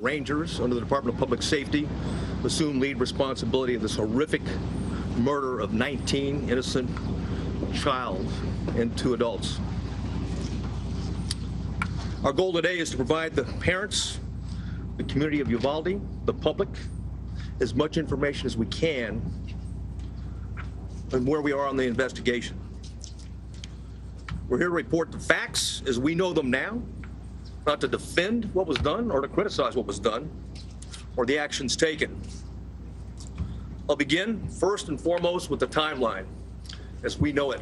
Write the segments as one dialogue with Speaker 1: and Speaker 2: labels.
Speaker 1: Rangers under the Department of Public Safety assume lead responsibility of this horrific murder of 19 innocent child and 2 adults. Our goal today is to provide the parents, the community of Uvalde, the public, as much information as we can on where we are on the investigation. We're here to report the facts as we know them now, not to defend what was done or to criticize what was done or the actions taken. I'll begin first and foremost with the timeline as we know it.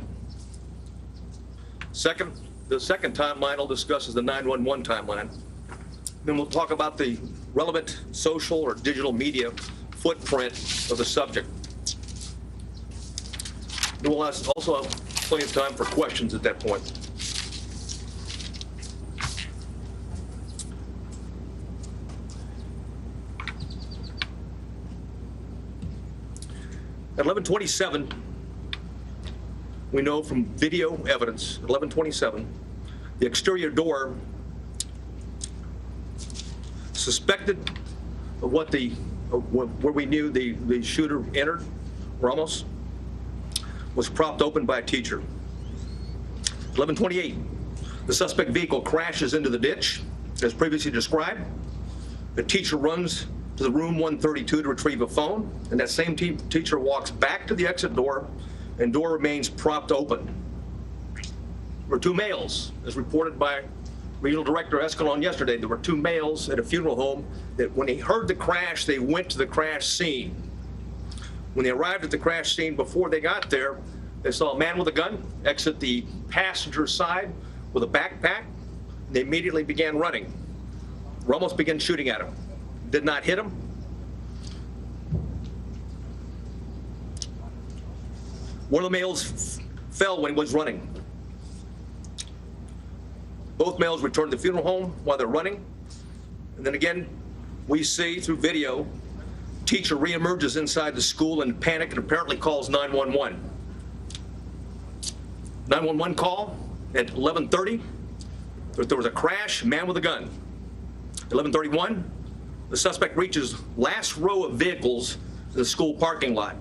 Speaker 1: The second timeline I'll discuss is the 911 timeline. Then we'll talk about the relevant social or digital media footprint of the subject. Then we'll also have plenty of time for questions at that point. At 11:27, we know from video evidence, at 11:27, the exterior door suspected of where we knew the shooter entered, Ramos, was propped open by a teacher. 11:28, the suspect vehicle crashes into the ditch, as previously described. The teacher runs to the room 132 to retrieve a phone, and that same teacher walks back to the exit door, and door remains propped open. There were 2 males, as reported by Regional Director Escalon yesterday. There were 2 males at a funeral home that when they heard the crash, they went to the crash scene. When they arrived at the crash scene, before they got there, they saw a man with a gun exit the passenger side with a backpack. They immediately began running. Ramos began shooting at him. Did not hit him. One of the males fell when he was running. Both males returned to the funeral home while they're running. And then again, we see through video, teacher reemerges inside the school in panic and apparently calls 911. 911 call at 11:30. There was a crash, man with a gun. 11:31. The suspect reaches last row of vehicles in the school parking lot.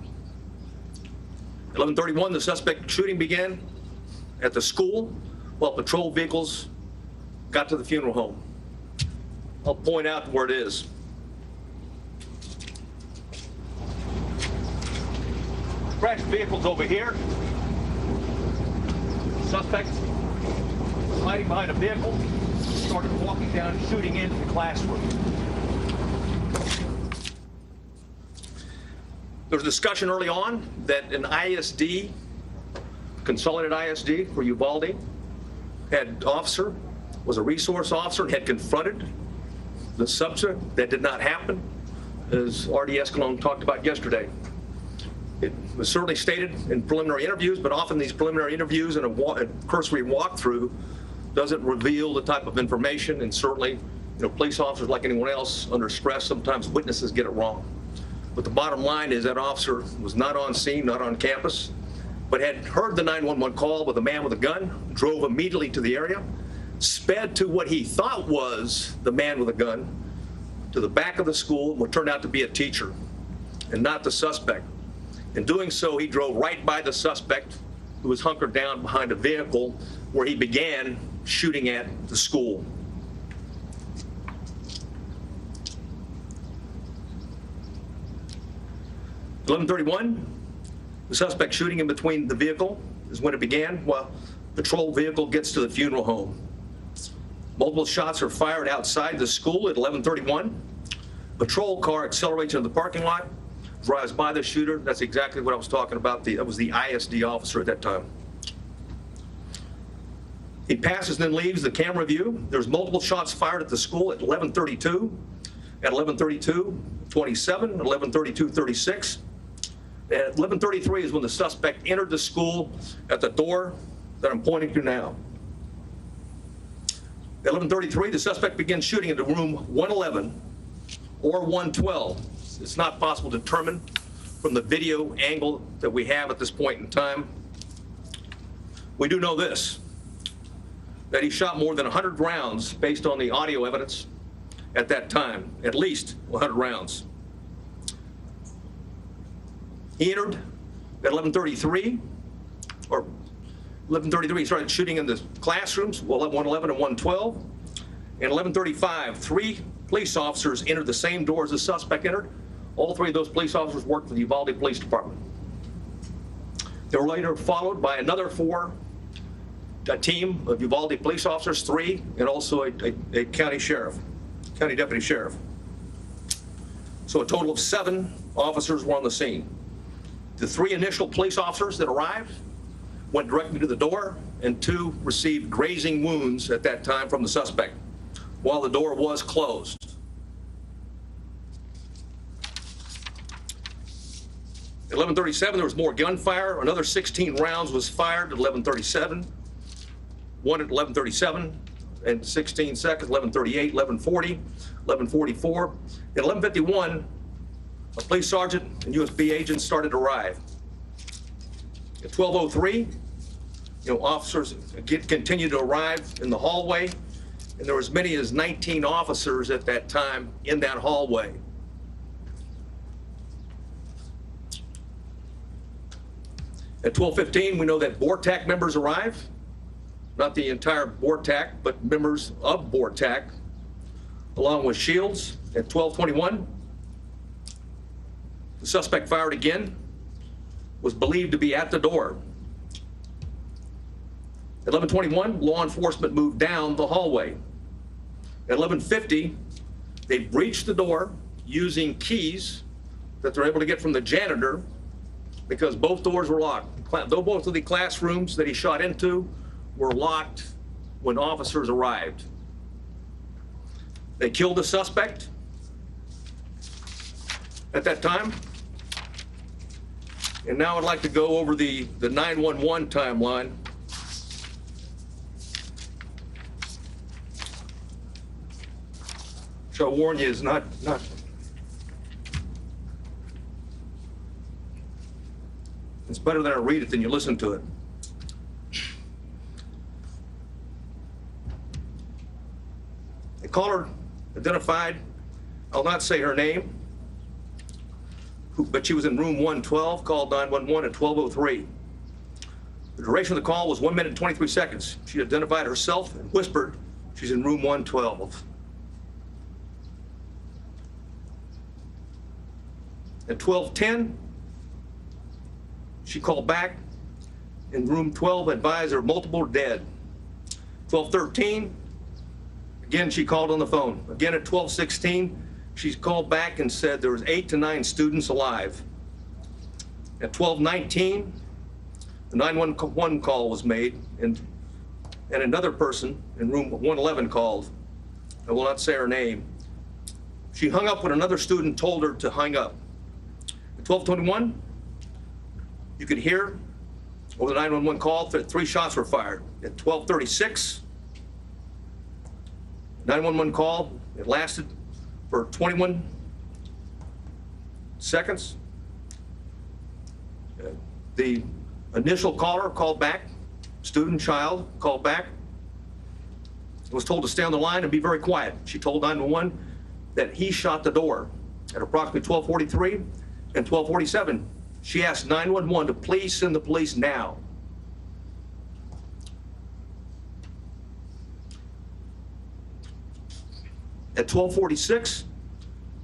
Speaker 1: 11:31, the suspect shooting began at the school while patrol vehicles got to the funeral home. I'll point out where it is. Crashed vehicles over here. Suspect was hiding behind a vehicle, started walking down and shooting into the classroom. There was discussion early on that an ISD, Consolidated ISD for Uvalde, was a resource officer and had confronted the subject. That did not happen, as R.D. Escalon talked about yesterday. It was certainly stated in preliminary interviews, but often these preliminary interviews and a cursory walkthrough doesn't reveal the type of information, and certainly, police officers, like anyone else, under stress, sometimes witnesses get it wrong. But the bottom line is that officer was not on scene, not on campus, but had heard the 911 call with a man with a gun, drove immediately to the area, sped to what he thought was the man with a gun, to the back of the school, what turned out to be a teacher, and not the suspect. In doing so, he drove right by the suspect, who was hunkered down behind a vehicle, where he began shooting at the school. At 11:31, the suspect shooting in between the vehicle is when it began, while patrol vehicle gets to the funeral home. Multiple shots are fired outside the school at 11:31. Patrol car accelerates into the parking lot, drives by the shooter. That's exactly what I was talking about. That was the ISD officer at that time. He passes and then leaves the camera view. There's multiple shots fired at the school at 11:32, at 11:32:27, at 11:32:36. At 11:33 is when the suspect entered the school at the door that I'm pointing to now. At 11:33, the suspect begins shooting into room 111 or 112. It's not possible to determine from the video angle that we have at this point in time. We do know this, that he shot more than 100 rounds based on the audio evidence at that time, at least 100 rounds. He entered at 11:33, or 11:33, he started shooting in the classrooms, 111 and 112. And 11:35, 3 police officers entered the same door as the suspect entered. All 3 of those police officers worked for the Uvalde Police Department. They were later followed by another 4, a team of Uvalde police officers, 3, and also a county deputy sheriff. So a total of 7 officers were on the scene. The 3 initial police officers that arrived went directly to the door, and 2 received grazing wounds at that time from the suspect while the door was closed. At 11:37, there was more gunfire. Another 16 rounds was fired at 11:37. 1 at 11:37 and 16 seconds, 11:38, 11:40, 11:44. At 11:51, a police sergeant and USB agents started to arrive. At 12:03, officers continued to arrive in the hallway, and there were as many as 19 officers at that time in that hallway. At 12:15, we know that BORTAC members arrived. Not the entire BORTAC, but members of BORTAC, along with Shields. At 12:21, the suspect fired again, was believed to be at the door. At 11:21, law enforcement moved down the hallway. At 11:50, they breached the door using keys that they're able to get from the janitor because both doors were locked. Though both of the classrooms that he shot into were locked when officers arrived. They killed the suspect at that time. And now I'd like to go over the 911 timeline. Which I'll warn you is not. It's better that I read it than you listen to it. The caller identified, I'll not say her name, but she was in room 112, called 911 at 12:03. The duration of the call was 1 minute and 23 seconds. She identified herself and whispered she's in room 112. At 12:10, she called back in room 12, advised her multiple dead. 12:13, again, she called on the phone. Again, at 12:16, she called back and said there was 8 to 9 students alive. At 12:19, the 911 call was made, and another person in room 111 called. I will not say her name. She hung up when another student told her to hang up. At 12:21, you could hear over the 911 call that 3 shots were fired. At 12:36, 911 call, it lasted for 21 seconds. The initial caller called back, student, child, called back, was told to stay on the line and be very quiet. She told 911 that he shot the door. At approximately 12:43 and 12:47, she asked 911 to please send the police now. At 12:46,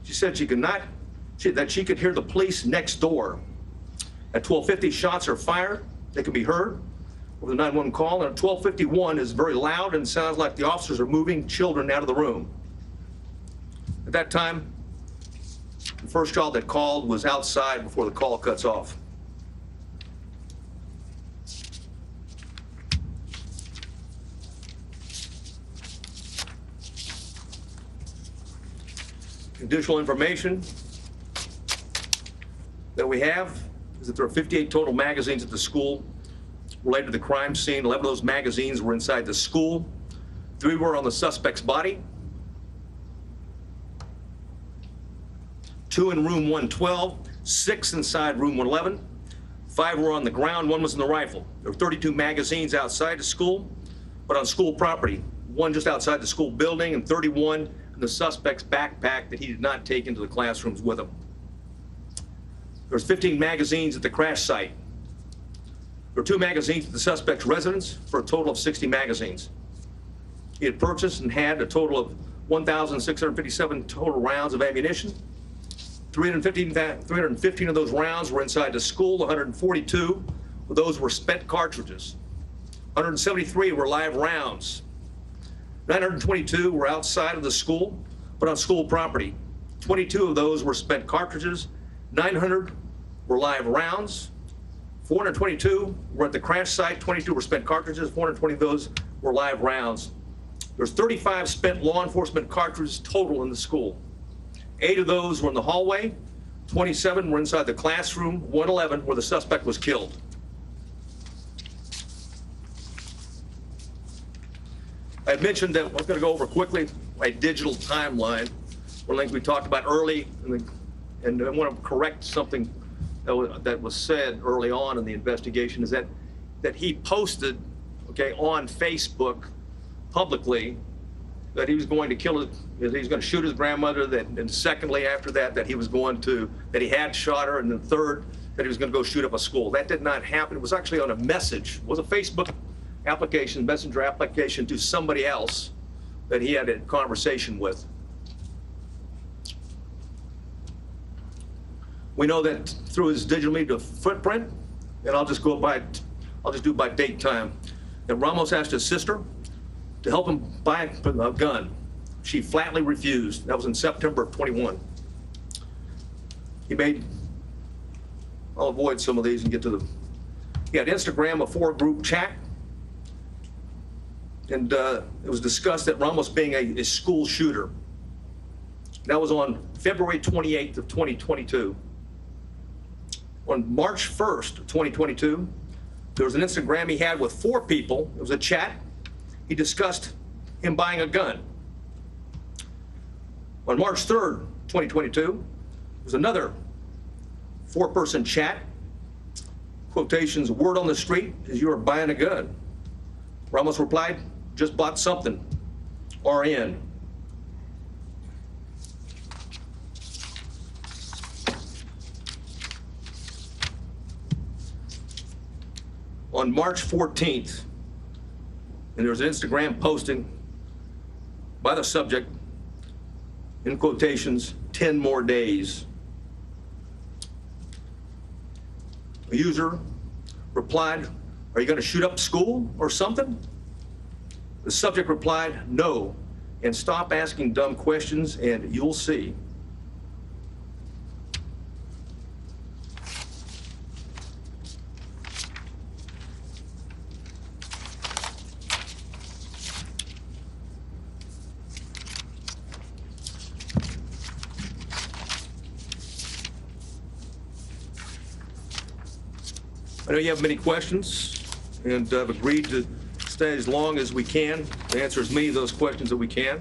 Speaker 1: she said that she could hear the police next door. At 12:50, shots are fired. They can be heard over the 911 call. And at 12:51 is very loud and sounds like the officers are moving children out of the room. At that time, the first child that called was outside before the call cuts off. Additional information that we have is that there are 58 total magazines at the school related to the crime scene. 11 of those magazines were inside the school. 3 were on the suspect's body. 2 in room 112, 6 inside room 111. 5 were on the ground, 1 was in the rifle. There were 32 magazines outside the school, but on school property. 1 just outside the school building and 31 in the suspect's backpack that he did not take into the classrooms with him. There was 15 magazines at the crash site. There were 2 magazines at the suspect's residence for a total of 60 magazines. He had purchased and had a total of 1,657 total rounds of ammunition. 315 of those rounds were inside the school. 142 of those were spent cartridges. 173 were live rounds. 922 were outside of the school, but on school property. 22 of those were spent cartridges. 900 were live rounds. 422 were at the crash site. 22 were spent cartridges. 420 of those were live rounds. There's 35 spent law enforcement cartridges total in the school. 8 of those were in the hallway. 27 were inside the classroom. 111 where the suspect was killed. I mentioned that I'm going to go over quickly my digital timeline. One thing we talked about early, and I want to correct something that was said early on in the investigation, is that he posted, on Facebook publicly that he was going to kill that he was going to shoot his grandmother, and secondly after that he was going to, that he had shot her, and then third that he was going to go shoot up a school. That did not happen. It was actually on a message. It was a Facebook application, messenger application to somebody else that he had a conversation with. We know that through his digital media footprint, and I'll just do by date time, that Ramos asked his sister to help him buy a gun. She flatly refused. That was in September of 21. I'll avoid some of these and get to he had Instagram, a 4-group chat, and it was discussed that Ramos being a school shooter. That was on February 28th of 2022. On March 1st of 2022, there was an Instagram he had with 4 people. It was a chat. He discussed him buying a gun. On March 3rd, 2022, there was another 4-person chat. Quotations, word on the street is you are buying a gun. Ramos replied, just bought something, RN. On March 14th, and there was an Instagram posting by the subject, in quotations, 10 more days. A user replied, are you going to shoot up school or something? The subject replied, no, and stop asking dumb questions and you'll see. I know you have many questions, and I've agreed to stay as long as we can to answer as many of those questions that we can.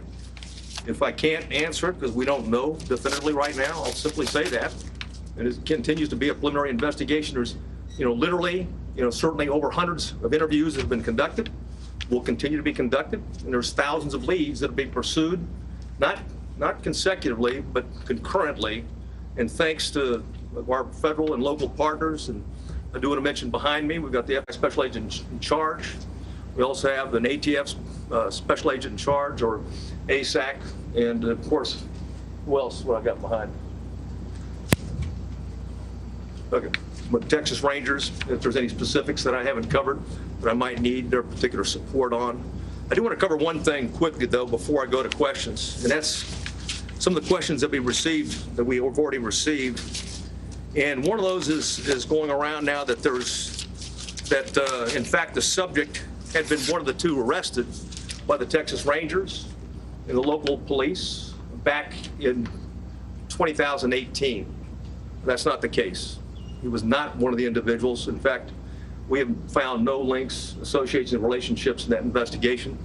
Speaker 1: If I can't answer it, because we don't know definitively right now, I'll simply say that. And it continues to be a preliminary investigation. There's, literally, certainly over hundreds of interviews that have been conducted, will continue to be conducted, and there's thousands of leads that are being pursued, not consecutively, but concurrently, and thanks to our federal and local partners. And I do want to mention behind me, we've got the FBI Special Agent in Charge. We also have an ATF Special Agent in Charge, or ASAC, and of course, who else? What I got behind? Okay, but Texas Rangers, if there's any specifics that I haven't covered that I might need their particular support on. I do want to cover one thing quickly, though, before I go to questions, and that's some of the questions that we received, that we have already received. And one of those is going around now that in fact, the subject had been one of the 2 arrested by the Texas Rangers and the local police back in 2018. That's not the case. He was not one of the individuals. In fact, we have found no links, associations, and relationships in that investigation.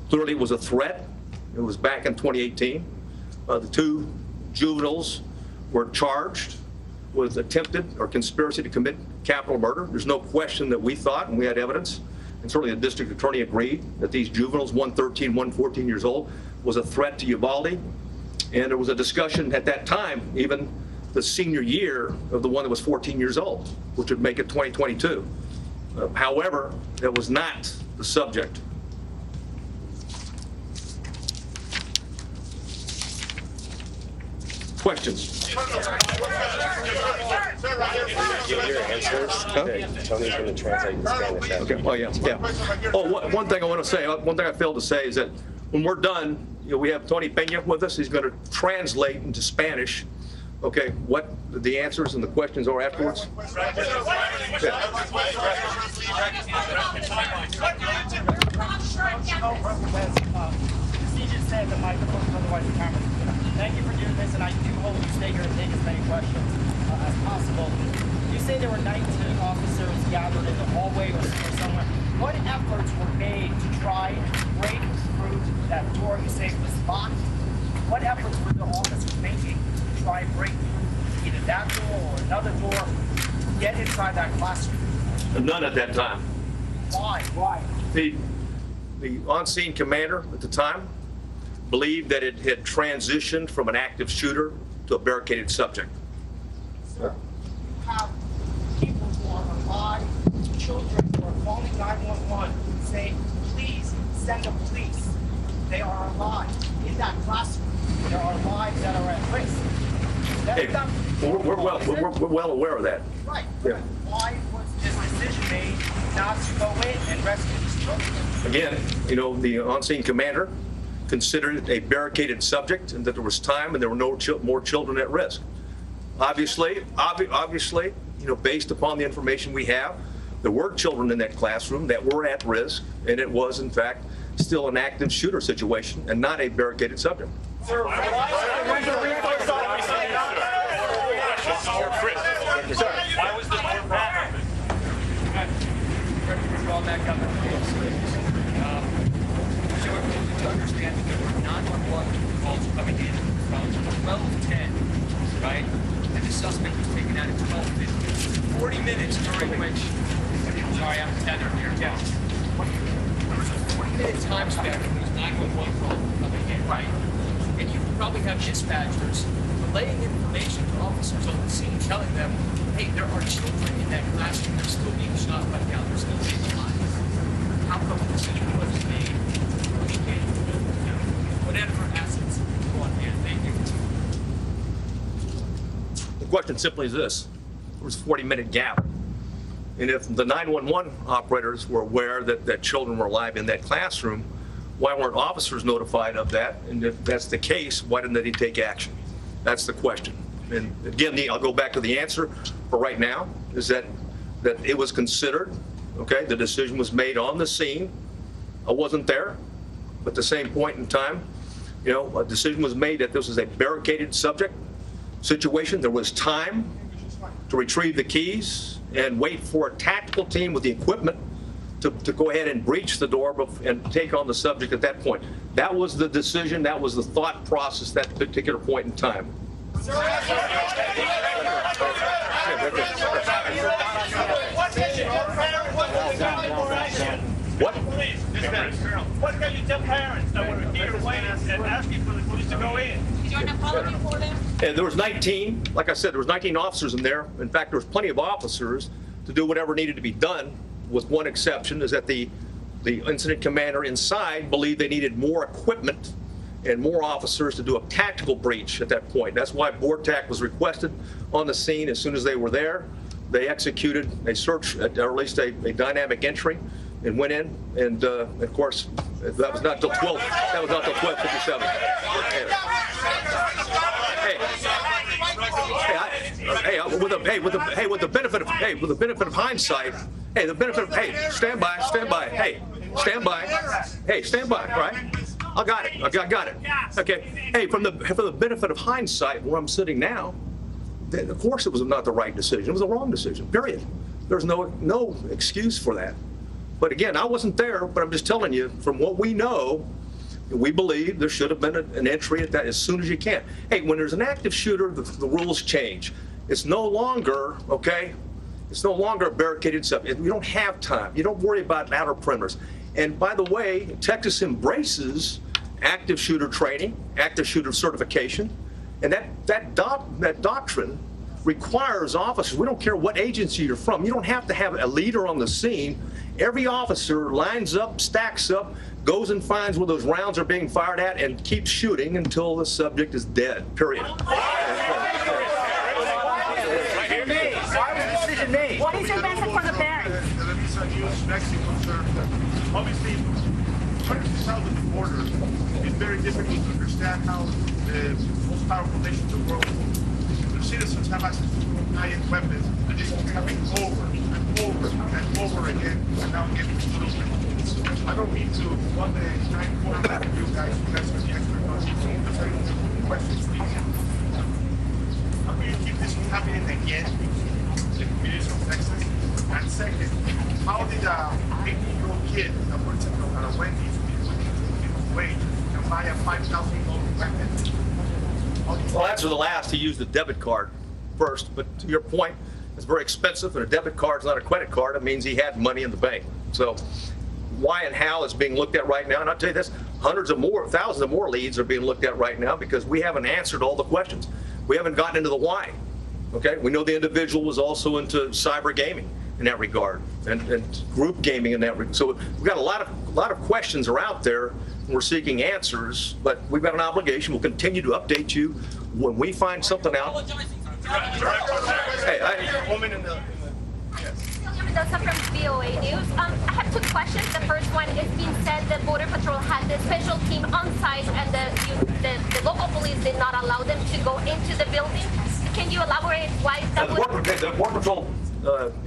Speaker 1: Clearly, it was a threat. It was back in 2018. The 2 juveniles were charged with attempted or conspiracy to commit capital murder. There's no question that we thought, and we had evidence, and certainly the district attorney agreed, that these juveniles, one 13, one 14 years old, was a threat to Uvalde, and there was a discussion at that time, even the senior year of the one that was 14 years old, which would make it 2022. However, that was not the subject. Questions?
Speaker 2: Give your answers. Tony's going to translate in Spanish.
Speaker 1: Okay. Oh yeah. Oh, one thing I want to say. One thing I failed to say is that when we're done, we have Tony Peña with us. He's going to translate into Spanish. Okay, what the answers and the questions are afterwards.
Speaker 3: Said the microphone, otherwise the camera. Thank you for doing this, and I do hope you stay here and take as many questions as possible. You say there were 19 officers gathered in the hallway or somewhere. What efforts were made to try and break through that door? You say it was locked. What efforts were the officers making to try and break through either that door or another door, get inside that classroom?
Speaker 1: None at that time.
Speaker 3: Why? Why?
Speaker 1: The on-scene commander at the time believed that it had transitioned from an active shooter to a barricaded subject.
Speaker 3: Sir, you have people who are alive, children who are calling 911 saying, please send the police. They are alive. In that classroom, there are lives that are at risk.
Speaker 1: Hey, we're well aware of that.
Speaker 3: Right.
Speaker 1: Yeah.
Speaker 3: Why was this decision made not to go in and rescue these children?
Speaker 1: Again, the on-scene commander considered it a barricaded subject and that there was time and there were no more children at risk. Obviously, based upon the information we have, there were children in that classroom that were at risk, and it was, in fact, still an active shooter situation and not a barricaded subject.
Speaker 3: Sir, why was the door back? All back up. So we're going to understand that there were 911 calls coming in from 12:10, right? And the suspect was taken out at 12:50. 40 minutes during which, sorry, I'm tethered here. Yeah. There was a 40-minute time span when these 911 calls were coming in, right? And you probably have dispatchers relaying information to officers on the scene, telling them, hey, there are children in that classroom. They're still being shot right now. They're still being alive. How come the decision wasn't made? Whatever assets go on hand. Thank you.
Speaker 1: The question simply is this. There was a 40-minute gap. And if the 911 operators were aware that children were alive in that classroom, why weren't officers notified of that? And if that's the case, why didn't they take action? That's the question. And again, I'll go back to the answer for right now, is that it was considered, okay, the decision was made on the scene. I wasn't there, but at the same point in time, a decision was made that this was a barricaded subject situation. There was time to retrieve the keys and wait for a tactical team with the equipment to go ahead and breach the door and take on the subject at that point. That was the decision, that was the thought process at that particular point in time. What?
Speaker 4: What can you tell parents that were here waiting and asking for the police to go in?
Speaker 5: Did you have an apology for them?
Speaker 1: And there was 19, like I said, there was 19 officers in there. In fact, there was plenty of officers to do whatever needed to be done, with one exception, is that the incident commander inside believed they needed more equipment and more officers to do a tactical breach at that point. That's why BORTAC was requested on the scene. As soon as they were there, they executed a search, or at least a dynamic entry, and went in. And of course, that was not till 12. That was not till 12:57. With the benefit of hindsight, stand by, right? I got it. Okay. Hey, from the benefit of hindsight, where I'm sitting now, then of course it was not the right decision. It was the wrong decision. Period. There's no excuse for that. But again, I wasn't there, but I'm just telling you, from what we know, we believe there should have been an entry at that as soon as you can. Hey, when there's an active shooter, the rules change. It's no longer, okay, it's no longer a barricaded subject. You don't have time. You don't worry about outer perimeters. And by the way, Texas embraces active shooter training, active shooter certification, and that doctrine requires officers, we don't care what agency you're from, you don't have to have a leader on the scene. Every officer lines up, stacks up, goes and finds where those rounds are being fired at and keeps shooting until the subject is dead, period.
Speaker 5: What is your message for the parents?
Speaker 4: Obviously, countries south of the border, it's very difficult to understand how the most powerful nations of the world, their citizens have access to giant weapons, and this is happening over and over and over again, and now getting to those weapons. I don't mean to one day try and quarterback you guys are the expert on these questions, please. How do you keep this from happening again in the communities of Texas? And second, how did a 18-year-old kid that works at a Wendy's with wage can buy a $5,000 weapon?
Speaker 1: Well, answer the last. He used a debit card first, but to your point, it's very expensive, and a debit card is not a credit card. It means he had money in the bank. So why and how is being looked at right now, and I'll tell you this, hundreds of more, thousands of more leads are being looked at right now because we haven't answered all the questions. We haven't gotten into the why. Okay, we know the individual was also into cyber gaming in that regard, and group gaming in that regard. So we've got a lot of questions are out there, and we're seeking answers, but we've got an obligation. We'll continue to update you when we find something out. Hey,
Speaker 6: Mendoza from VOA News. I have two questions. The first one, it's been said that Border Patrol had the special team on site and the local police did not allow them to go into the building. Can you elaborate why that was?
Speaker 1: The Border Patrol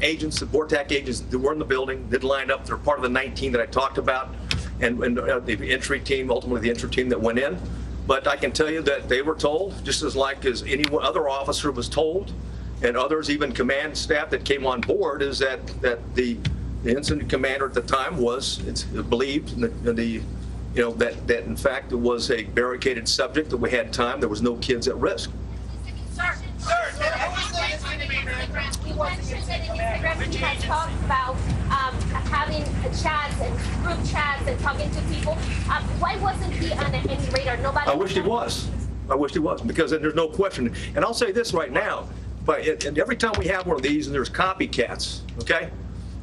Speaker 1: agents, the BORTAC agents that were in the building did line up. They're part of the 19 that I talked about, and the entry team, ultimately the entry team that went in. But I can tell you that they were told, just as any other officer was told, and others, even command staff that came on board, is that the incident commander at the time it's believed that in fact it was a barricaded subject, that we had time, there was no kids at risk.
Speaker 6: You mentioned that in Instagram you had talked about having chats and group chats and talking to people. Why wasn't he on any radar? Nobody.
Speaker 1: I wished he was. Because then there's no question. And I'll say this right now. And every time we have one of these and there's copycats, okay?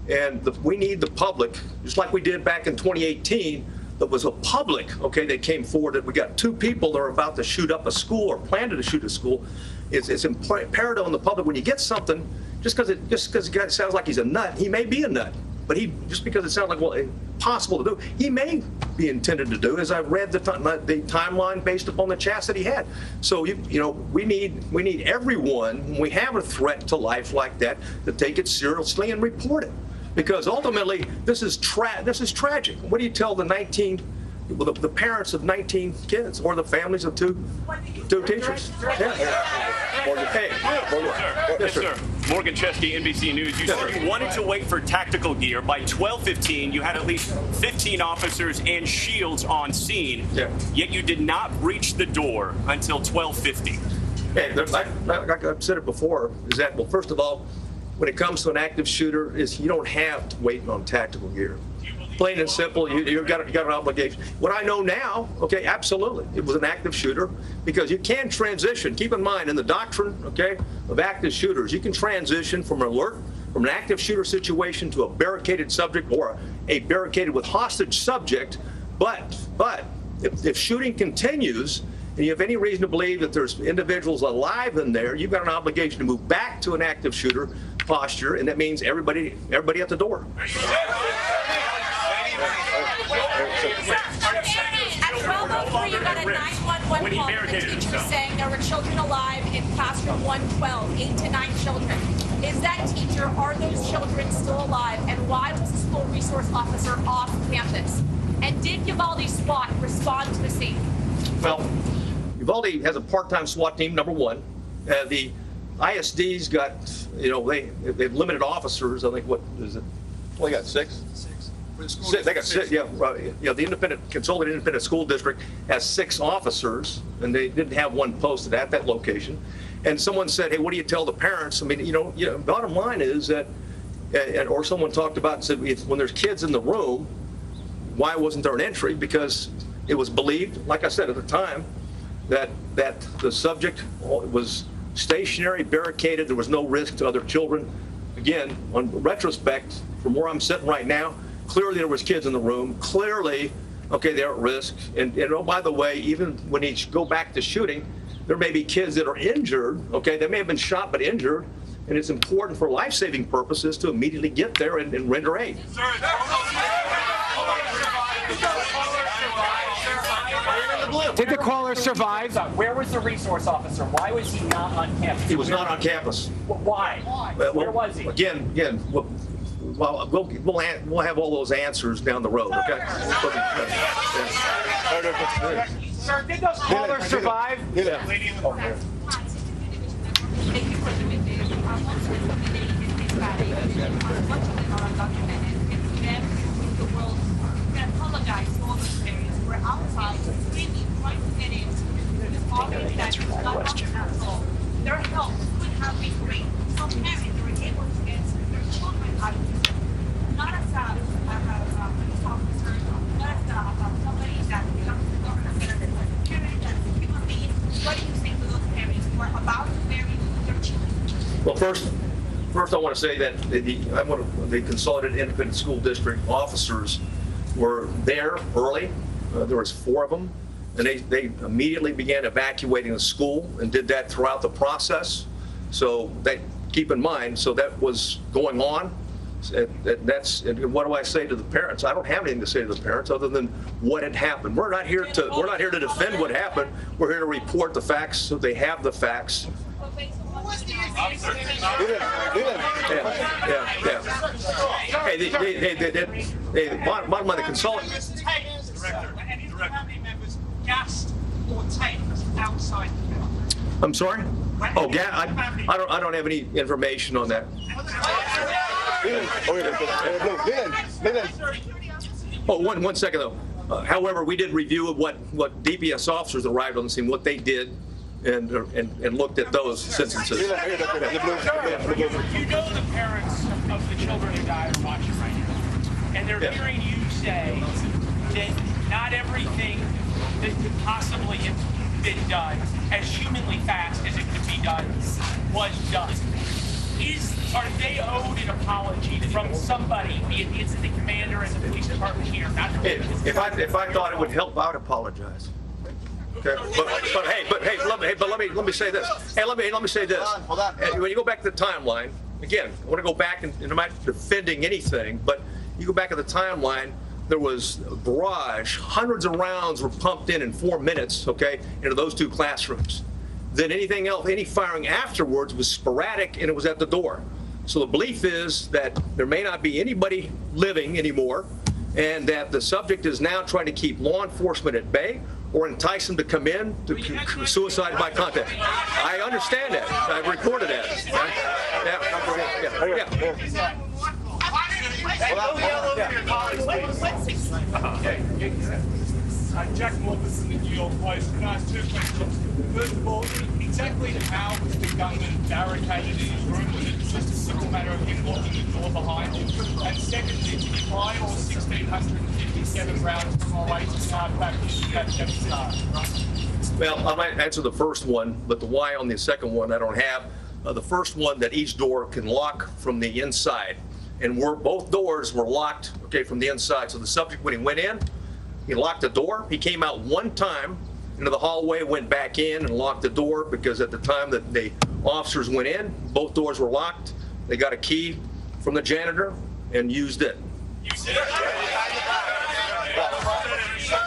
Speaker 1: And we need the public, just like we did back in 2018, that was a public, okay, that came forward that we got 2 people that are about to shoot up a school or planned to shoot a school. It's imperative on the public when you get something, just because it sounds like he's a nut, he may be a nut. But just because it sounds like, well, impossible to do, he may be intended to do, as I've read the timeline based upon the chats that he had. So, we need everyone, when we have a threat to life like that, to take it seriously and report it. Because ultimately, this is tragic. What do you tell the parents of 19 kids or the families of two teachers?
Speaker 7: Yes, sir. Morgan Chesky, NBC News. You said you wanted to wait for tactical gear. By 12:15, you had at least 15 officers and shields on scene.
Speaker 1: Yeah.
Speaker 7: Yet you did not breach the door until 12:50.
Speaker 1: Hey, like I've said it before, is that, well, first of all, when it comes to an active shooter, you don't have to wait on tactical gear. Plain and simple, you've got an obligation. What I know now, okay, absolutely, it was an active shooter, because you can transition. Keep in mind, in the doctrine, okay, of active shooters, you can transition from an active shooter situation to a barricaded subject or a barricaded with hostage subject. But if shooting continues, and you have any reason to believe that there's individuals alive in there, you've got an obligation to move back to an active shooter posture, and that means everybody at the door.
Speaker 5: At 12:03, you got a 911 call from the teacher saying there were children alive in classroom 112, 8 to 9 children. Is that teacher, are those children still alive, and why was the school resource officer off campus? And did Uvalde SWAT respond to the scene?
Speaker 1: Well, Uvalde has a part-time SWAT team, number one. The ISD's got, they've limited officers. I think, what is it? Well, they got 6. They got 6, yeah. The Consolidated Independent School District has 6 officers, and they didn't have one posted at that location. And someone said, hey, what do you tell the parents? I mean, bottom line is that, or someone talked about and said, when there's kids in the room, why wasn't there an entry? Because it was believed, like I said at the time, that the subject was stationary, barricaded, there was no risk to other children. Again, on retrospect, from where I'm sitting right now, clearly there was kids in the room. Clearly, okay, they're at risk. And oh, by the way, even when you go back to shooting, there may be kids that are injured, okay? They may have been shot but injured, and it's important for life-saving purposes to immediately get there and render aid.
Speaker 8: Did the caller survive? Where was the resource officer? Why was he not on campus?
Speaker 1: He was not on campus.
Speaker 8: Why? Where was he?
Speaker 1: Again, we'll have all those answers down the road, okay?
Speaker 8: Sir, did those callers survive?
Speaker 1: Yeah.
Speaker 5: Thank you for the midday. Most of the day is Friday. Much of it are undocumented. And to them, the world can apologize to all those areas who are outside, screaming, trying to get in. All that is not option at all. Their help could have been great. Some parents were able to get their children out of the system. Not as a police officer, not as somebody that belongs to the government, but as a parent, as a human being. What do you say to those parents who are about to bury their children?
Speaker 1: Well, first I want to say that the Consolidated Independent School District officers were there early. There was 4 of them, and they immediately began evacuating the school and did that throughout the process. So keep in mind, so that was going on. And what do I say to the parents? I don't have anything to say to the parents other than what had happened. We're not here to defend what happened. We're here to report the facts so they have the facts. Hey, bottom line, the consultant.
Speaker 9: Any family members gassed or taped outside?
Speaker 1: I'm sorry? Oh, I don't have any information on that. Oh, one second though. However, we did review what DPS officers arrived on the scene, what they did, and looked at those instances.
Speaker 9: You know the parents of the children who died are watching right now, and they're hearing you say that not everything that could possibly have been done as humanly fast as it could be done was done. Are they owed an apology from somebody, be it the incident commander and the police department here? Not the
Speaker 1: if I thought it would help, I'd apologize. Okay, but let me say this. Hey, let me say this.
Speaker 2: Hold on.
Speaker 1: When you go back to the timeline, again, I want to go back and I'm not defending anything, but you go back to the timeline. There was a barrage. Hundreds of rounds were pumped in 4 minutes, okay, into those 2 classrooms. Then anything else, any firing afterwards was sporadic, and it was at the door. So the belief is that there may not be anybody living anymore, and that the subject is now trying to keep law enforcement at bay or entice them to come in to suicide by contact. I understand that. I've reported that.
Speaker 9: Jack Morpus in the New York Post. Can I ask 2 questions? First of all, exactly how was the gunman barricaded in his room? Was it just a simple matter of him locking the door behind him? And secondly, did he fire all 1,657 rounds from away to start back in Afghanistan?
Speaker 1: Well, I might answer the first one, but the why on the second one I don't have. The first one, that each door can lock from the inside. And both doors were locked, okay, from the inside. So the subject, when he went in, he locked the door. He came out one time into the hallway, went back in and locked the door, because at the time that the officers went in, both doors were locked. They got a key from the janitor and used it.
Speaker 9: You said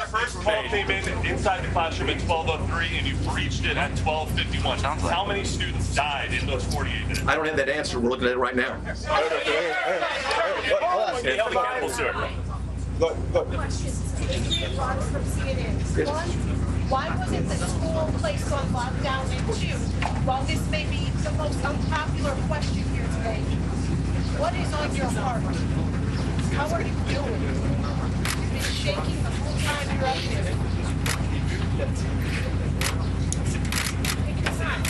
Speaker 9: the first call came in inside the classroom at 12:03 and you breached it at 12:51. How many students died in those 48 minutes?
Speaker 1: I don't have that answer. We're looking at it right now.
Speaker 5: Why wasn't the school placed on lockdown? And 2, while this may be the most unpopular question here today, what is on your heart? How are you doing? You've been shaking the whole time you're up here. Take your time.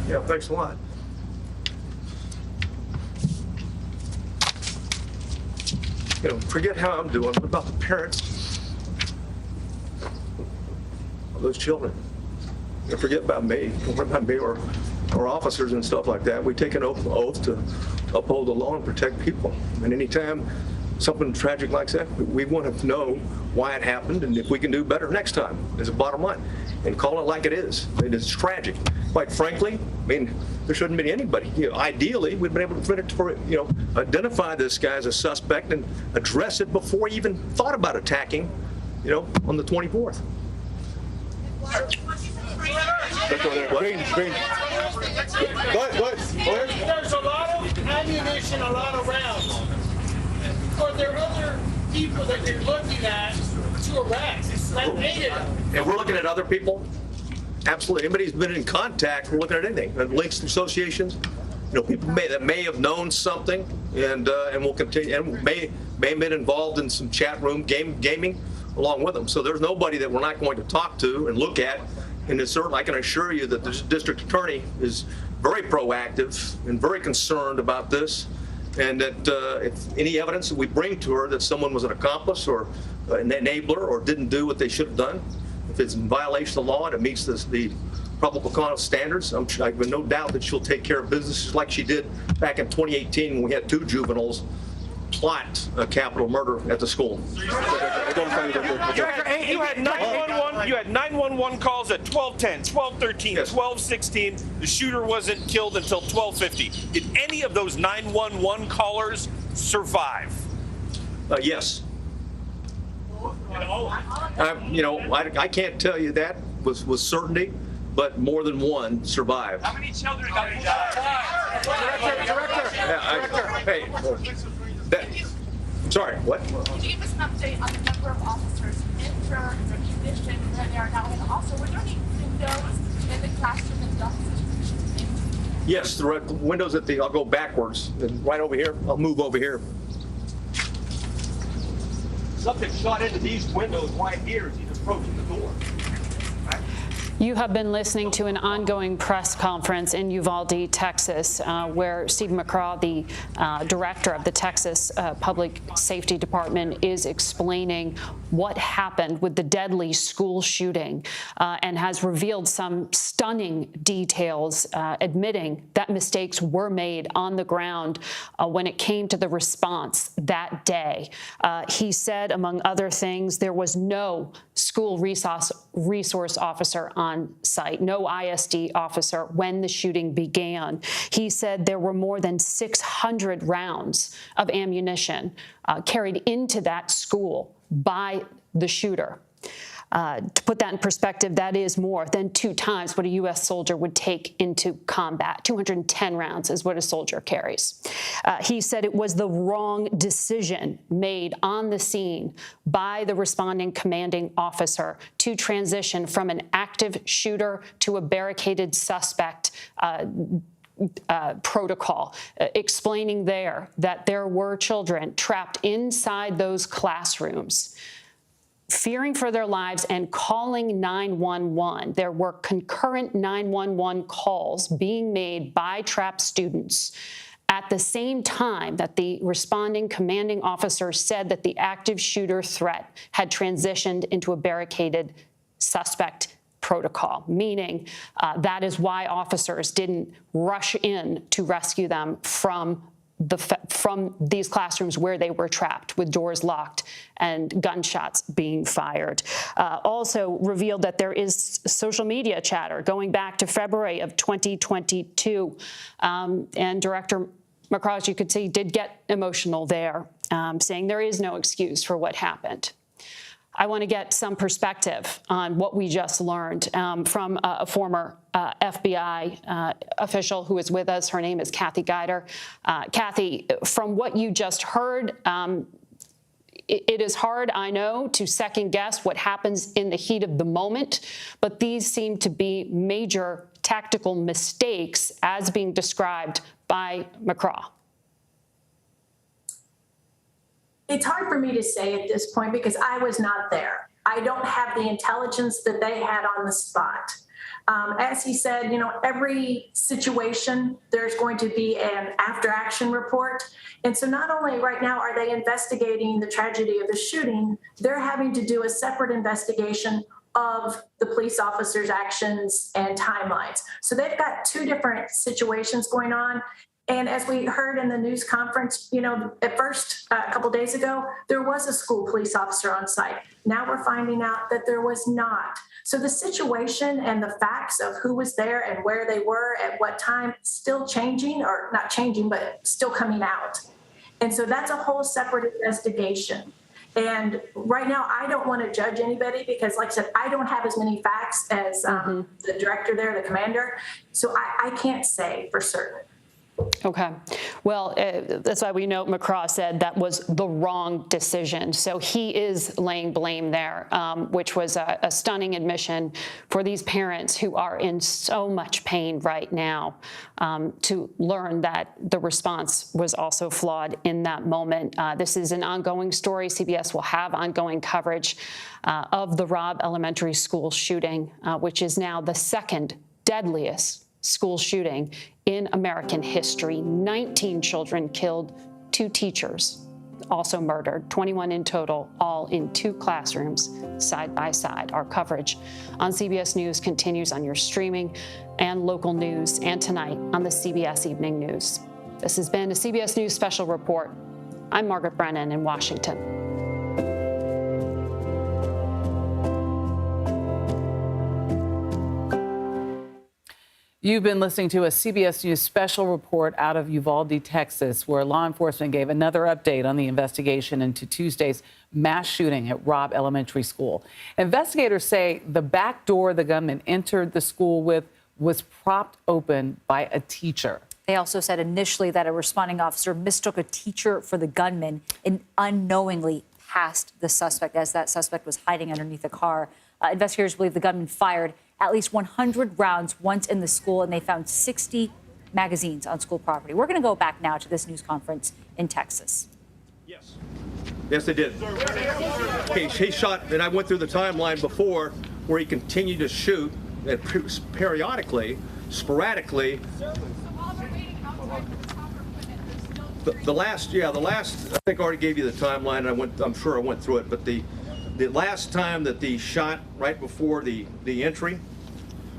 Speaker 1: Yeah, thanks a lot. forget how I'm doing. What about the parents of those children? Forget about me. What about me or officers and stuff like that? We take an oath to uphold the law and protect people. And anytime something tragic like that, we want to know why it happened and if we can do better next time, as a bottom line, and call it like it is. It's tragic. Quite frankly, there shouldn't be anybody. Ideally, we'd been able to identify this guy as a suspect and address it before he even thought about attacking, on the 24th.
Speaker 2: Green. Go ahead.
Speaker 10: There's a lot of ammunition, a lot of rounds. Are there other people that you're looking at to arrest? That hated them.
Speaker 1: And we're looking at other people. Absolutely. Anybody who's been in contact, we're looking at anything. And links to associations, people that may have known something and will continue and may have been involved in some chat room gaming along with them. So there's nobody that we're not going to talk to and look at. And it's certainly, I can assure you that the district attorney is very proactive and very concerned about this. And that if any evidence that we bring to her that someone was an accomplice or an enabler or didn't do what they should have done, if it's in violation of the law and it meets the probable cause standards, I have no doubt that she'll take care of business like she did back in 2018 when we had 2 juveniles plot a capital murder at the school.
Speaker 7: You had 911. You had 911 calls at 12:10, 12:13,
Speaker 1: Yes.
Speaker 7: 12:16. The shooter wasn't killed until 12:50. Did any of those 911 callers survive?
Speaker 1: Yes. I can't tell you that with certainty, but more than one survived.
Speaker 9: How many children got died?
Speaker 1: I'm sorry, what?
Speaker 5: Could you give us an update on the number of officers injured, the condition that they are now in? Also, were there any windows in the classroom and ducts?
Speaker 1: Yes, the windows I'll go backwards, and right over here, I'll move over here. Something shot into these windows right here as he's approaching the door.
Speaker 11: You have been listening to an ongoing press conference in Uvalde, Texas, where Steve McCraw, the director of the Texas Public Safety Department, is explaining what happened with the deadly school shooting and has revealed some stunning details, admitting that mistakes were made on the ground when it came to the response that day. He said, among other things, there was no school resource officer on site, no ISD officer when the shooting began. He said there were more than 600 rounds of ammunition carried into that school by the shooter. To put that in perspective, that is more than 2 times what a U.S. soldier would take into combat. 210 rounds is what a soldier carries. He said it was the wrong decision made on the scene by the responding commanding officer to transition from an active shooter to a barricaded suspect protocol, explaining there that there were children trapped inside those classrooms, fearing for their lives and calling 911. There were concurrent 911 calls being made by trapped students at the same time that the responding commanding officer said that the active shooter threat had transitioned into a barricaded suspect protocol, meaning that is why officers didn't rush in to rescue them from these classrooms where they were trapped with doors locked and gunshots being fired. Also revealed that there is social media chatter going back to February of 2022. And Director McCraw, as you could see, did get emotional there, saying there is no excuse for what happened. I want to get some perspective on what we just learned from a former FBI official who is with us. Her name is Kathy Guider. Kathy, from what you just heard, it is hard, I know, to second guess what happens in the heat of the moment, but these seem to be major tactical mistakes as being described by McCraw.
Speaker 12: It's hard for me to say at this point because I was not there. I don't have the intelligence that they had on the spot. As he said, every situation, there's going to be an after-action report. And so not only right now are they investigating the tragedy of the shooting, they're having to do a separate investigation of the police officers' actions and timelines. So they've got two different situations going on. And as we heard in the news conference, at first, a couple days ago, there was a school police officer on site. Now we're finding out that there was not. So the situation and the facts of who was there and where they were at what time still changing, or not changing, but still coming out. And so that's a whole separate investigation. And right now, I don't want to judge anybody because, like I said, I don't have as many facts as the director there, the commander. So I can't say for certain.
Speaker 11: Okay. Well, that's why we know McCraw said that was the wrong decision. So he is laying blame there, which was a stunning admission for these parents who are in so much pain right now, to learn that the response was also flawed in that moment. This is an ongoing story. CBS will have ongoing coverage of the Robb Elementary School shooting, which is now the second deadliest school shooting in American history. 19 children killed, 2 teachers also murdered, 21 in total, all in 2 classrooms side by side. Our coverage on CBS News continues on your streaming and local news, and tonight on the CBS Evening News. This has been a CBS News Special Report. I'm Margaret Brennan in Washington.
Speaker 13: You've been listening to a CBS News special report out of Uvalde, Texas, where law enforcement gave another update on the investigation into Tuesday's mass shooting at Robb Elementary School. Investigators say the back door the gunman entered the school with was propped open by a teacher.
Speaker 14: They also said initially that a responding officer mistook a teacher for the gunman and unknowingly passed the suspect as that suspect was hiding underneath a car. Investigators believe the gunman fired at least 100 rounds once in the school, and they found 60 magazines on school property. We're going to go back now to this news conference in Texas.
Speaker 1: Yes, they did. He shot, and I went through the timeline before where he continued to shoot, and periodically, sporadically. The last, I think I already gave you the timeline. I'm sure I went through it, but the last time that the shot right before the entry,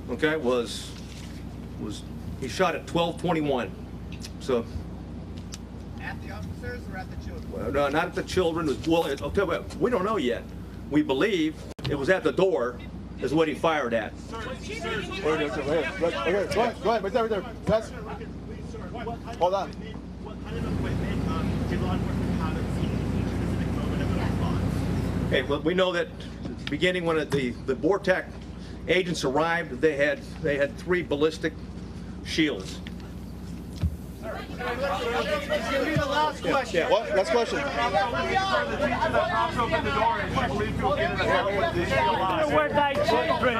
Speaker 1: okay, was he shot at 12:21. So
Speaker 15: at the officers or at the children?
Speaker 1: Well, no, not at the children. Well, I'll tell you what, we don't know yet. We believe it was at the door is what he fired at.
Speaker 15: Okay, go ahead, right there. That's, hold on.
Speaker 1: Okay, well, we know that beginning when the BORTAC agents arrived, they had 3 ballistic shields.
Speaker 15: It's gonna be the last question.
Speaker 1: Yeah. What? Last question.
Speaker 15: We're like children.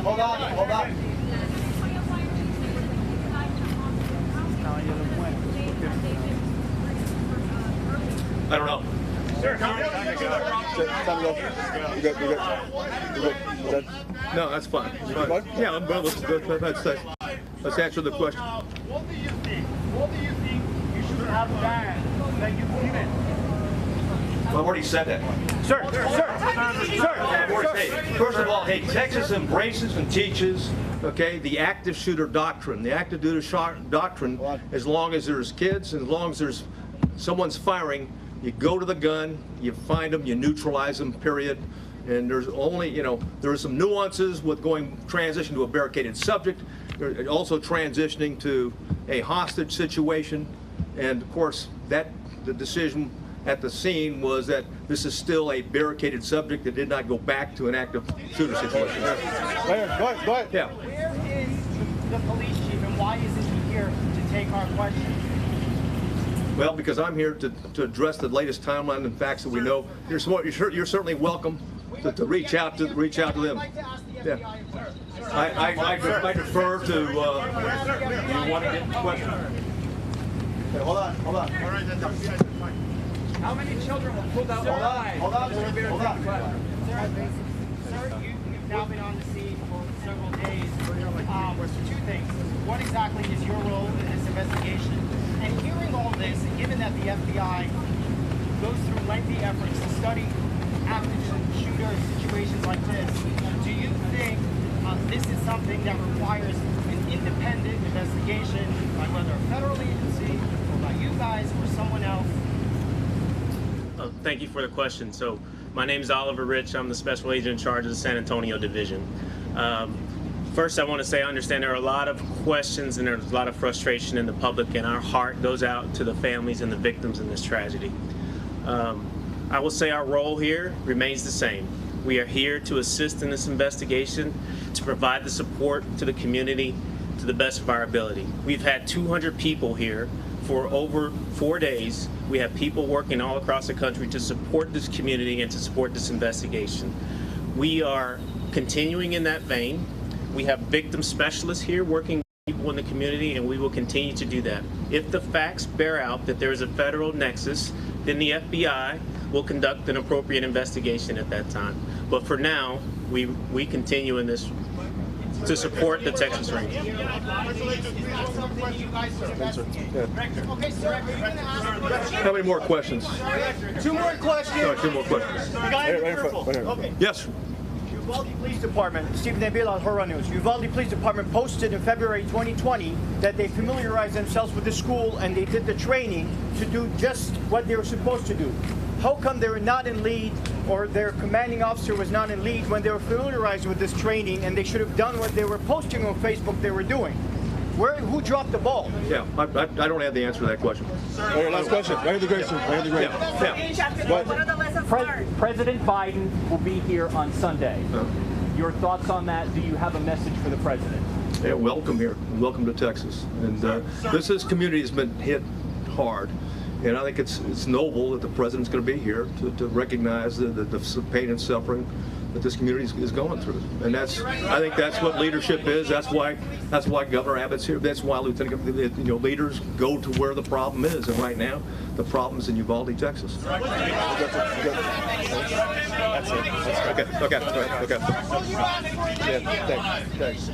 Speaker 15: Hold on.
Speaker 1: I don't know.
Speaker 15: Sir, time to go. You good.
Speaker 1: No, that's fine. Yeah, let's answer the question.
Speaker 15: What do you think you should have done that you didn't?
Speaker 1: I've already said that.
Speaker 15: Sir.
Speaker 1: First of all, Texas embraces and teaches, okay, the active shooter doctrine. The active shooter doctrine, as long as there's kids, and as long as there's someone's firing, you go to the gun, you find them, you neutralize them, period. And there's only, there are some nuances with transition to a barricaded subject, also transitioning to a hostage situation. And of course, the decision at the scene was that this is still a barricaded subject that did not go back to an active shooter situation.
Speaker 15: Go ahead.
Speaker 1: Yeah.
Speaker 9: Where is the police chief and why isn't he here to take our questions?
Speaker 1: Well, because I'm here to address the latest timeline and facts that we know. You're certainly welcome to reach out to them. Yeah. I defer to you want to get the question.
Speaker 15: Okay, hold on.
Speaker 9: How many children were pulled out alive?
Speaker 15: Hold on.
Speaker 9: Sir, you
Speaker 15: now been on the scene for several days. Two things. What exactly is your role in this investigation? And hearing all this, and given that the FBI goes through lengthy efforts to study active shooter situations like this, do you think this is something that requires an independent investigation by whether a federal agency or by you guys or someone else?
Speaker 2: Thank you for the question. So my name is Oliver Rich. I'm the special agent in charge of the San Antonio division. First, I want to say I understand there are a lot of questions and there's a lot of frustration in the public, and our heart goes out to the families and the victims in this tragedy. I will say our role here remains the same. We are here to assist in this investigation, to provide the support to the community to the best of our ability. We've had 200 people here for over 4 days. We have people working all across the country to support this community and to support this investigation. We are continuing in that vein. We have victim specialists here working with people in the community, and we will continue to do that. If the facts bear out that there is a federal nexus, then the FBI will conduct an appropriate investigation at that time. But for now, we continue in this to support the Texas Rangers.
Speaker 1: How many more questions?
Speaker 15: Two more questions.
Speaker 1: No, two more questions.
Speaker 15: You guys are careful. Okay.
Speaker 1: Yes.
Speaker 15: Uvalde Police Department, Stephen Nebila, Hora News. Uvalde Police Department posted in February 2020 that they familiarized themselves with the school and they did the training to do just what they were supposed to do. How come they were not in lead, or their commanding officer was not in lead when they were familiarized with this training and they should have done what they were posting on Facebook they were doing? Who dropped the ball?
Speaker 1: Yeah, I don't have the answer to that question.
Speaker 16: All right, last question. Right the question. Right the great.
Speaker 8: President Biden will be here on Sunday. Your thoughts on that? Do you have a message for the president?
Speaker 1: Yeah, welcome here. Welcome to Texas. And this community has been hit hard. And I think it's noble that the president's going to be here to recognize the pain and suffering that this community is going through. And I think that's what leadership is. That's why Governor Abbott's here. That's why leaders go to where the problem is. And right now, the problem is in Uvalde, Texas.
Speaker 2: That's it.
Speaker 1: Okay.
Speaker 16: Yeah, thanks.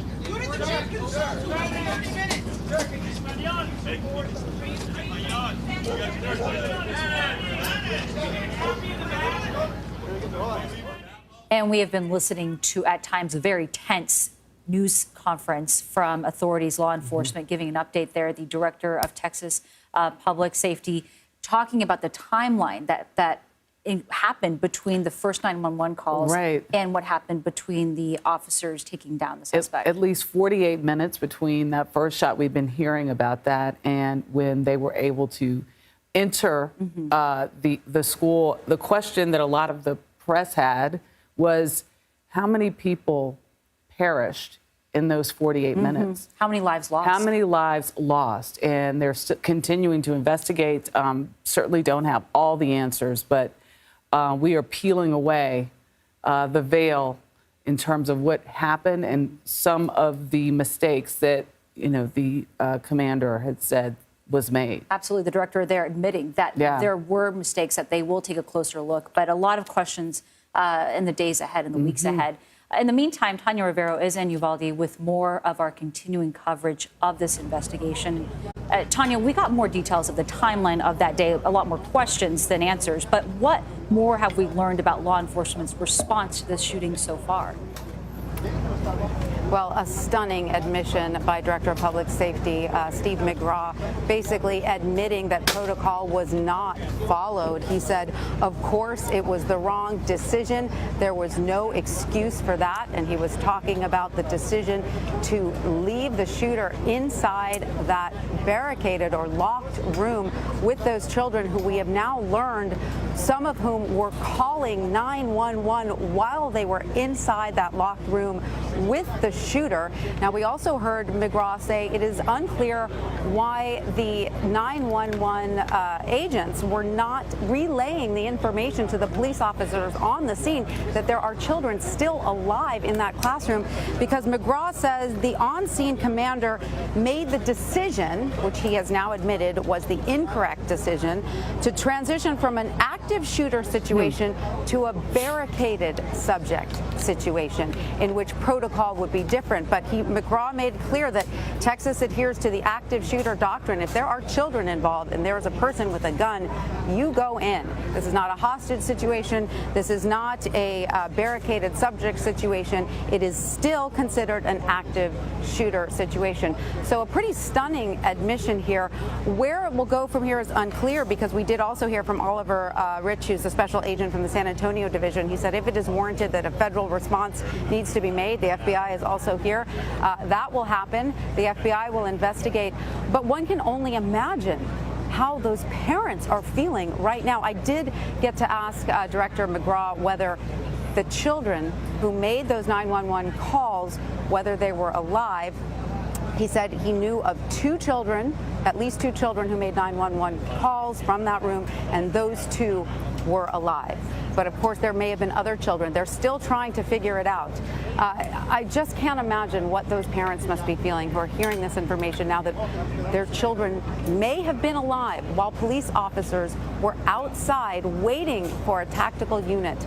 Speaker 14: And we have been listening to, at times, a very tense news conference from authorities, law enforcement, giving an update there. The director of Texas Public Safety talking about the timeline that happened between the first 911 calls and what happened between the officers taking down the suspect.
Speaker 13: At least 48 minutes between that first shot. We've been hearing about that, and when they were able to enter the school. The question that a lot of the press had was, how many people perished in those 48 minutes?
Speaker 14: How many lives lost?
Speaker 13: How many lives lost? And they're continuing to investigate. Certainly don't have all the answers, but we are peeling away the veil in terms of what happened and some of the mistakes that the commander had said was made.
Speaker 14: Absolutely. The director there admitting that there were mistakes, that they will take a closer look, but a lot of questions in the days ahead, in the weeks ahead. In the meantime, Tanya Rivero is in Uvalde with more of our continuing coverage of this investigation. Tanya, we got more details of the timeline of that day, a lot more questions than answers, but what more have we learned about law enforcement's response to this shooting so far?
Speaker 17: Well, a stunning admission by Director of Public Safety, Steve McCraw, basically admitting that protocol was not followed. He said, of course, it was the wrong decision. There was no excuse for that. And he was talking about the decision to leave the shooter inside that barricaded or locked room with those children who we have now learned, some of whom were calling 911 while they were inside that locked room with the shooter. Now, we also heard McCraw say it is unclear why the 911 agents were not relaying the information to the police officers on the scene that there are children still alive in that classroom, because McCraw says the on-scene commander made the decision, which he has now admitted was the incorrect decision, to transition from an active active shooter situation to a barricaded subject situation in which protocol would be different. But McCraw made clear that Texas adheres to the active shooter doctrine. If there are children involved and there is a person with a gun, you go in. This is not a hostage situation. This is not a barricaded subject situation. It is still considered an active shooter situation. So a pretty stunning admission here. Where it will go from here is unclear, because we did also hear from Oliver Rich, who's a special agent from the San Antonio division. He said if it is warranted that a federal response needs to be made, the FBI is also here. That will happen. The FBI will investigate. But one can only imagine how those parents are feeling right now. I did get to ask Director McCraw whether the children who made those 911 calls, whether they were alive. He said he knew of two children, at least two children, who made 911 calls from that room, and those two were alive. But of course, there may have been other children. They're still trying to figure it out. I just can't imagine what those parents must be feeling who are hearing this information now that their children may have been alive while police officers were outside waiting for a tactical unit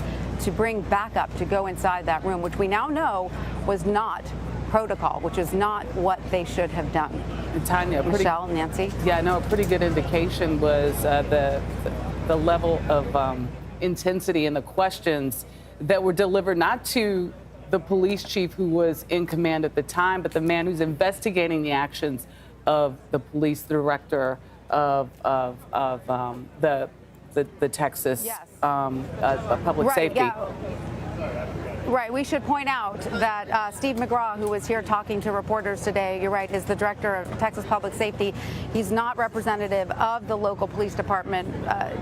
Speaker 17: to bring backup to go inside that room, which we now know was not protocol, which is not what they should have done.
Speaker 13: And Tanya,
Speaker 17: Michelle, Nancy?
Speaker 13: Yeah, no, a pretty good indication was the level of intensity and the questions that were delivered not to the police chief who was in command at the time, but the man who's investigating the actions of the police director of the Texas public safety.
Speaker 17: Yeah. Right. We should point out that Steve McCraw, who was here talking to reporters today, you're right, is the director of Texas Public Safety. He's not representative of the local police department,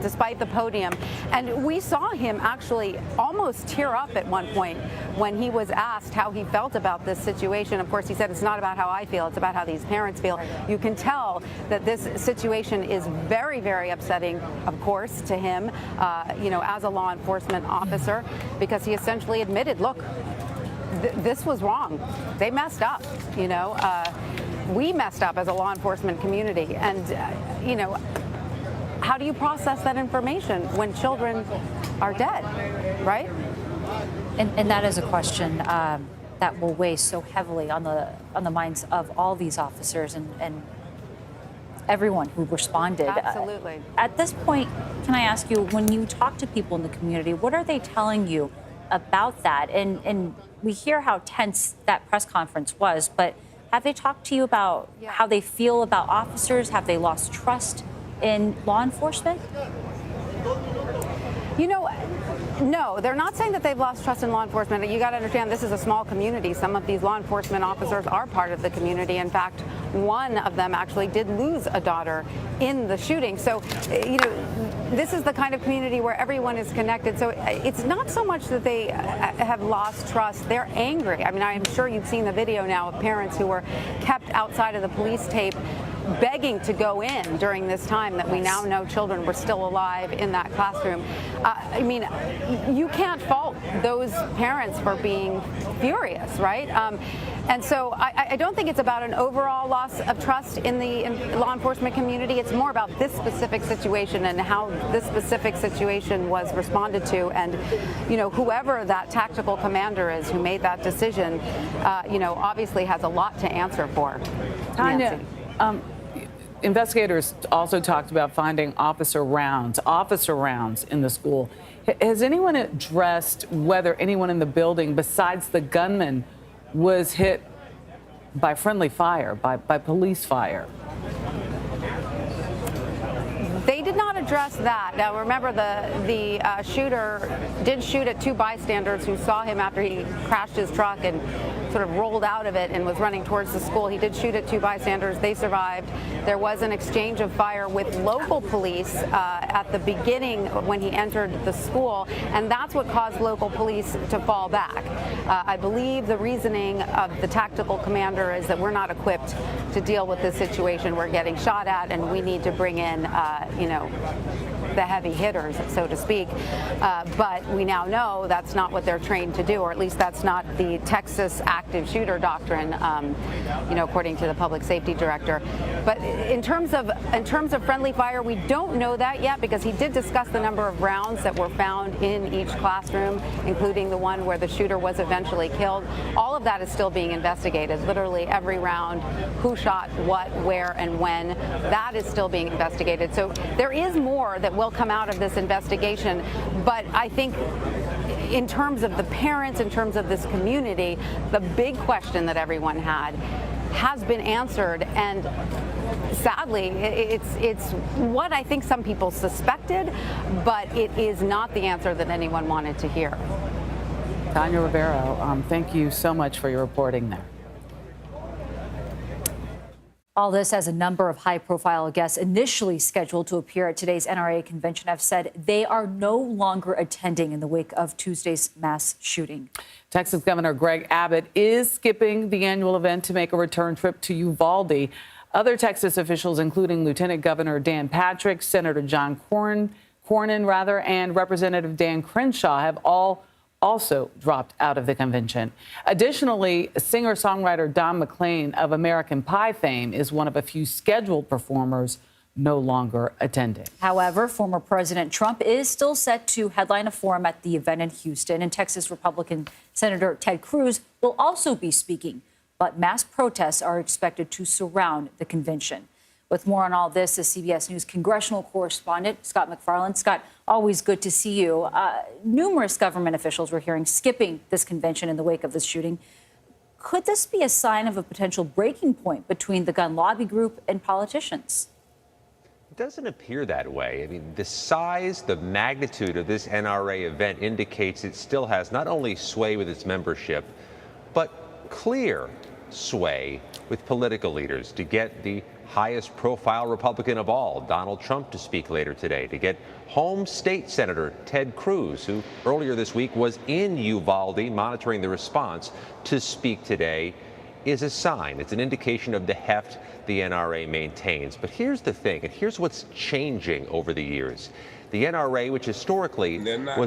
Speaker 17: despite the podium. And we saw him actually almost tear up at one point when he was asked how he felt about this situation. Of course, he said, it's not about how I feel, it's about how these parents feel. You can tell that this situation is very, very upsetting, of course, to him, as a law enforcement officer, because he essentially admitted, look, this was wrong. They messed up, we messed up as a law enforcement community. And, how do you process that information when children are dead, right?
Speaker 14: And that is a question that will weigh so heavily on the minds of all these officers and everyone who responded.
Speaker 17: Absolutely.
Speaker 14: At this point, can I ask you, when you talk to people in the community, what are they telling you about that? And we hear how tense that press conference was, but have they talked to you about how they feel about officers? Have they lost trust in law enforcement?
Speaker 17: No, they're not saying that they've lost trust in law enforcement. You got to understand, this is a small community. Some of these law enforcement officers are part of the community. In fact, one of them actually did lose a daughter in the shooting. So, this is the kind of community where everyone is connected. So it's not so much that they have lost trust. They're angry. I mean, I'm sure you've seen the video now of parents who were kept outside of the police tape begging to go in during this time that we now know children were still alive in that classroom. You can't fault those parents for being furious, right? And so I don't think it's about an overall loss of trust in the law enforcement community. It's more about this specific situation and how this specific situation was responded to. And, whoever that tactical commander is who made that decision, obviously has a lot to answer for.
Speaker 13: Tanya, investigators also talked about finding officer rounds in the school. Has anyone addressed whether anyone in the building besides the gunman was hit by friendly fire, by police fire?
Speaker 17: They did not address that. Now, remember, the shooter did shoot at two bystanders who saw him after he crashed his truck and sort of rolled out of it and was running towards the school. He did shoot at two bystanders. They survived. There was an exchange of fire with local police at the beginning when he entered the school, and that's what caused local police to fall back. I believe the reasoning of the tactical commander is that we're not equipped to deal with this situation. We're getting shot at, and we need to bring in, the heavy hitters, so to speak. But we now know that's not what they're trained to do, or at least that's not the Texas active shooter doctrine, according to the public safety director. But in terms of friendly fire, we don't know that yet, because he did discuss the number of rounds that were found in each classroom, including the one where the shooter was eventually killed. All of that is still being investigated. Literally every round, who shot what, where, and when, that is still being investigated. So there is more that will come out of this investigation. But I think in terms of the parents, in terms of this community, the big question that everyone had has been answered, and sadly, it's what I think some people suspected, but it is not the answer that anyone wanted to hear.
Speaker 13: Tanya Rivero, thank you so much for your reporting there.
Speaker 14: All this as a number of high-profile guests initially scheduled to appear at today's NRA convention have said they are no longer attending in the wake of Tuesday's mass shooting.
Speaker 13: Texas Governor Greg Abbott is skipping the annual event to make a return trip to Uvalde. Other Texas officials, including Lieutenant Governor Dan Patrick, Senator John Cornyn, and Representative Dan Crenshaw, have all also dropped out of the convention. Additionally, singer-songwriter Don McLean of American Pie fame is one of a few scheduled performers no longer attending.
Speaker 14: However, former President Trump is still set to headline a forum at the event in Houston, and Texas Republican Senator Ted Cruz will also be speaking. But mass protests are expected to surround the convention. With more on all this is CBS News congressional correspondent Scott McFarland. Scott, always good to see you. Numerous government officials we're hearing skipping this convention in the wake of this shooting. Could this be a sign of a potential breaking point between the gun lobby group and politicians?
Speaker 18: It doesn't appear that way. I mean, the size, the magnitude of this NRA event indicates it still has not only sway with its membership, but clear sway with political leaders to get the highest profile Republican of all, Donald Trump, to speak later today, to get home state Senator Ted Cruz, who earlier this week was in Uvalde monitoring the response, to speak today, is a sign. It's an indication of the heft the NRA maintains. But here's the thing, and here's what's changing over the years. The NRA, which historically was